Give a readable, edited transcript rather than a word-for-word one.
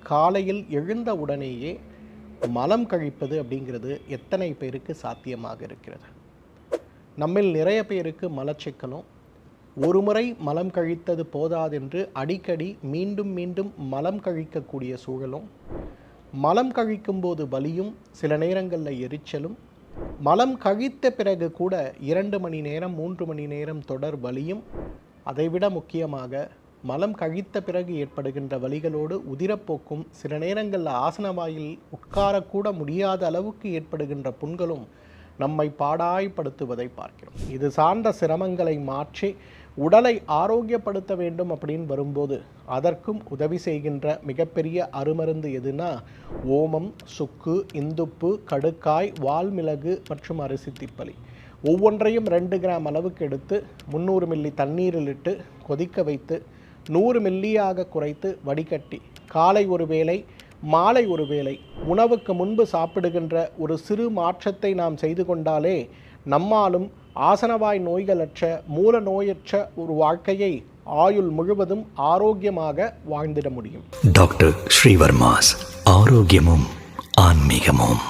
காலையில் எழுந்த உடனேயே மலம் கழிப்பது அப்படிங்கிறது எத்தனை பேருக்கு சாத்தியமாக இருக்கிறது? நம்மில் நிறைய பேருக்கு மலச்சிக்கலும், ஒரு முறை மலம் கழித்தது போதாதென்று அடிக்கடி மீண்டும் மீண்டும் மலம் கழிக்கக்கூடிய சூழலும், மலம் கழிக்கும்போது வலியும், சில நேரங்களில் எரிச்சலும், மலம் கழித்த பிறகு கூட 2 மணி நேரம் 3 மணி நேரம் தொடர் வலியும், அதைவிட முக்கியமாக மலம் கழித்த பிறகு ஏற்படுகின்ற வலிகளோடு உதிரப்போக்கும், சில நேரங்களில் ஆசனவாயில் உட்காரக்கூட முடியாத அளவுக்கு ஏற்படுகின்ற புண்களும் நம்மை பாடாய்படுத்துவதை பார்க்கிறோம். இது சார்ந்த சிரமங்களை மாற்றி உடலை ஆரோக்கியப்படுத்த வேண்டும் அப்படின்னு வரும்போது அதற்கும் உதவி செய்கின்ற மிகப்பெரிய அருமருந்து எதுனா ஓமம், சுக்கு, இந்துப்பு, கடுக்காய், வால்மிளகு மற்றும் அரிசி திப்பலி. ஒவ்வொன்றையும் 2 கிராம் அளவுக்கு எடுத்து 300 மில்லி தண்ணீரில் இட்டு கொதிக்க வைத்து 100 மில்லியாக குறைத்து வடிகட்டி காலை ஒரு வேளை, மாலை ஒரு வேளை உணவுக்கு முன்பு சாப்பிடுகின்ற ஒரு சிறு மாற்றத்தை நாம் செய்து கொண்டாலே நம்மாலும் ஆசனவாய் நோய்களற்ற, மூல நோயற்ற ஒரு வாழ்க்கையை ஆயுள் முழுவதும் ஆரோக்கியமாக வாழ்ந்திட முடியும். டாக்டர் ஸ்ரீவர்மாஸ் ஆரோக்கியமும் ஆன்மீகமும்.